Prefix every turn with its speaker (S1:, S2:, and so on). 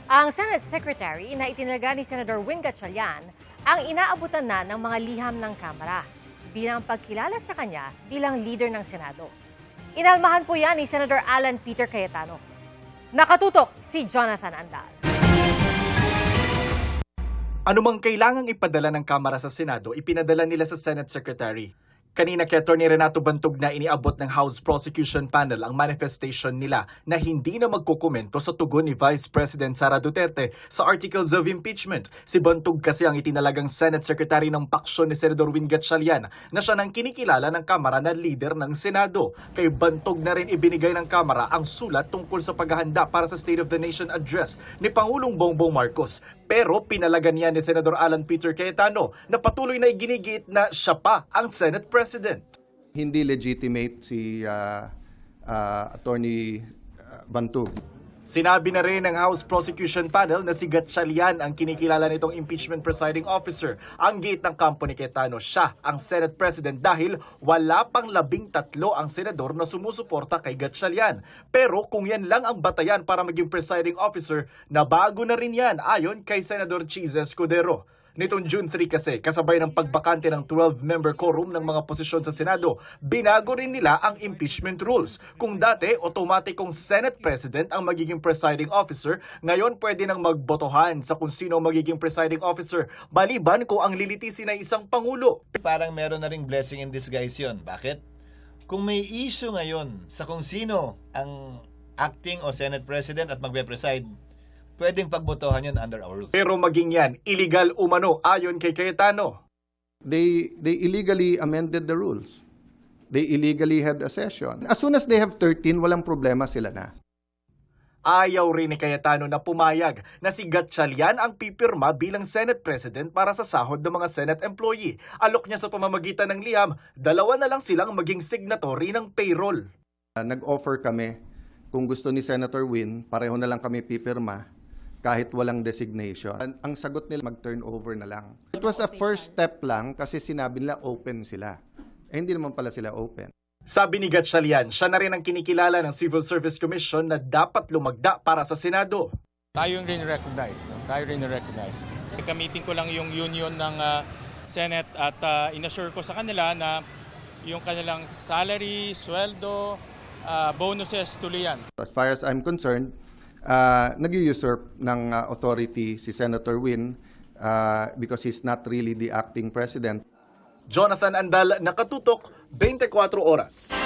S1: Ang Senate Secretary na itinaga ni Senator Win Gatchalian ang inaabutan na ng mga liham ng Kamara bilang pagkilala sa kanya bilang leader ng Senado. Inalmahan po yan ni Senator Alan Peter Cayetano. Nakatutok si Jonathan Andal.
S2: Anumang kailangang ipadala ng Kamara sa Senado, ipinadala nila sa Senate Secretary. Kanina kay Atty. Renato Bantog na iniabot ng House Prosecution Panel ang manifestation nila na hindi na magkukomento sa tugon ni Vice President Sara Duterte sa articles of impeachment. Si Bantog kasi ang itinalagang Senate Secretary ng paksyon ni Senador Win Gatchalian na siya nang kinikilala ng Kamara na leader ng Senado. Kay Bantog na rin ibinigay ng Kamara ang sulat tungkol sa paghahanda para sa State of the Nation Address ni Pangulong Bongbong Marcos. Pero pinalagan niya ni Senador Alan Peter Cayetano na patuloy na iginigiit na siya pa ang Senate President.
S3: Hindi legitimate si Attorney Bantog.
S2: Sinabi na rin ng House Prosecution Panel na si Gatchalian ang kinikilala nitong impeachment presiding officer. Ang gate ng kampo ni Cayetano, siya ang Senate President dahil wala pang 13 ang senador na sumusuporta kay Gatchalian. Pero kung yan lang ang batayan para maging presiding officer, nabago na rin yan ayon kay Senador Cheese Escudero. Nitong June 3 kasi, kasabay ng pagbakante ng 12-member quorum ng mga posisyon sa Senado, binago rin nila ang impeachment rules. Kung dati, otomatikong Senate President ang magiging presiding officer, ngayon pwede nang magbotohan sa kung sino magiging presiding officer, maliban kung ang lilitisin ay isang Pangulo.
S4: Parang meron na ring blessing in disguise yun. Bakit? Kung may issue ngayon sa kung sino ang acting o Senate President at magbe-preside, pwedeng pagbotohan yun under our rules.
S2: Pero maging yan, illegal umano ayon kay Cayetano.
S3: They illegally amended the rules. They illegally had a session. As soon as they have 13, walang problema, sila na.
S2: Ayaw rin ni Cayetano na pumayag na si Gatchalian ang pipirma bilang Senate President para sa sahod ng mga Senate employee. Alok niya sa pamamagitan ng liham, dalawa na lang silang maging signatory ng payroll.
S3: Nag-offer kami, kung gusto ni Senator Win, pareho na lang kami pipirma kahit walang designation. Ang sagot nila, mag-turnover na lang. It was a first step lang kasi sinabi nila open sila. Hindi naman pala sila open.
S2: Sabi ni Gatchalian, siya na rin ang kinikilala ng Civil Service Commission na dapat lumagda para sa Senado.
S5: Tayo rin recognize, no? Tayo rin recognize. Gamitin ko lang yung union ng Senate at inassure ko sa kanila na yung kanilang salary, sweldo, bonuses, tuloy yan.
S3: As far as I'm concerned, nag-usurp ng authority si Senator Win because he's not really the acting president.
S2: Jonathan Andal, Nakatutok, 24 Oras.